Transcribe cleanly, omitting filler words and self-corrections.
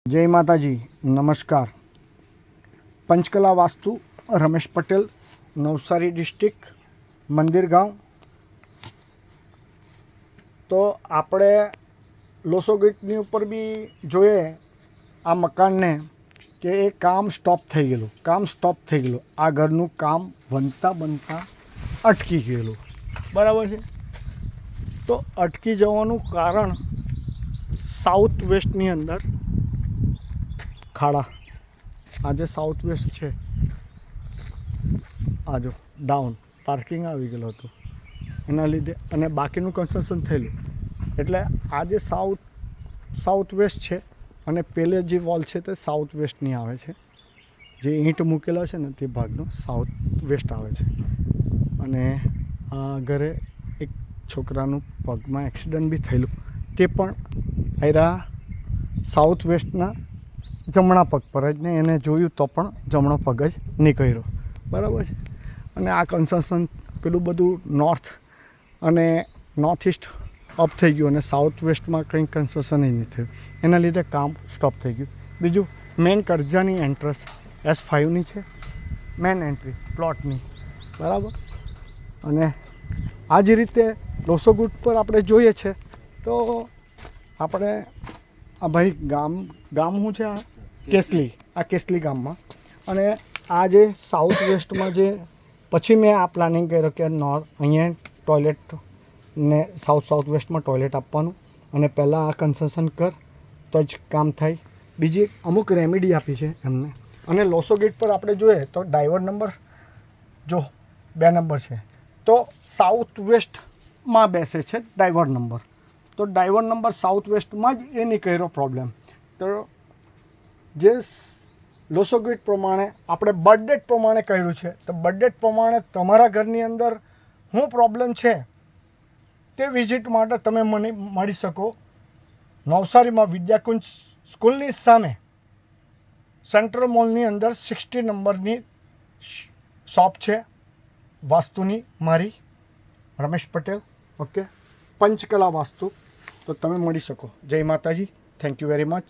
जय माताजी, नमस्कार। पंचकला वास्तु रमेश पटेल, नवसारी डिस्ट्रिक्ट, मंदिर गांव। तो આપણે લોસોગેટની ઉપર બી જોઈએ આ મકાનને કે એ કામ સ્ટોપ થઈ ગયેલું આ ઘરનું કામ બનતા અટકી ગયેલું, બરાબર છે। તો અટકી જવાનું કારણ સાઉથ વેસ્ટની અંદર ખાડા, આ જે સાઉથ વેસ્ટ છે આ જો ડાઉન પાર્કિંગ આવી ગયેલું હતું એના લીધે, અને બાકીનું કન્સ્ટ્રક્શન થયેલું, એટલે આ જે સાઉથ વેસ્ટ છે અને પહેલે જે વોલ છે તે સાઉથ વેસ્ટની આવે છે, જે ઈંટ મૂકેલા છે ને તે ભાગનો સાઉથ વેસ્ટ આવે છે। અને આ ઘરે એક છોકરાનું પગમાં એક્સિડન્ટ બી થયેલું, તે પણ આયરા સાઉથ વેસ્ટના જમણા પગ પર જ ને, એને જોયું તો પણ જમણો પગ જ નીકળ્યો, બરાબર છે। અને આ કન્સ્ટ્રક્શન પેલું બધું નોર્થ અને નોર્થ ઇસ્ટ અપ થઈ ગયું અને સાઉથ વેસ્ટમાં કંઈ કન્સ્ટ્રક્શન નહીં થયું, એના લીધે કામ સ્ટોપ થઈ ગયું। બીજું, મેન કરજાની એન્ટ્રન્સ S5ની છે, મેન એન્ટ્રી પ્લોટની, બરાબર। અને આ જ રીતે લોસોગુટ પર આપણે જોઈએ છે તો આપણે આ ભાઈ ગામ શું છે, આ કેસલી ગામમાં, અને આ જે સાઉથ વેસ્ટમાં જે પછી મેં આ પ્લાનિંગ કર્યો કે અહીંયા ટોયલેટ ને સાઉથ વેસ્ટમાં ટોયલેટ આપવાનું, અને પહેલાં આ કન્સ્ટ્રક્શન કર તો જ કામ થાય। બીજી અમુક રેમેડી આપી છે એમને। અને લોસોગેટ પર આપણે જોઈએ તો ડાઈવર નંબર જો 2 નંબર છે, તો સાઉથ વેસ્ટમાં બેસે છે ડાઈવર નંબર, તો ડાઈવર નંબર સાઉથ વેસ્ટમાં જ એ નીકળ્યો પ્રોબ્લેમ। તો જે લોસોગેટ પ્રમાણે આપણે બર્થડેટ પ્રમાણે કર્યું છે, તો બર્થડેટ પ્રમાણે તમારા ઘરની અંદર શું પ્રોબ્લેમ છે તે વિઝિટ માટે તમે મને મળી શકો નવસારીમાં વિદ્યાકુંજ સ્કૂલની સામે સેન્ટ્રલ મોલની અંદર 60 નંબરની શોપ છે વાસ્તુની, મારી રમેશ પટેલ, ઓકે, પંચકલા વાસ્તુ। તો તમે મળી શકો। જય માતાજી, થેન્ક યુ વેરી મચ।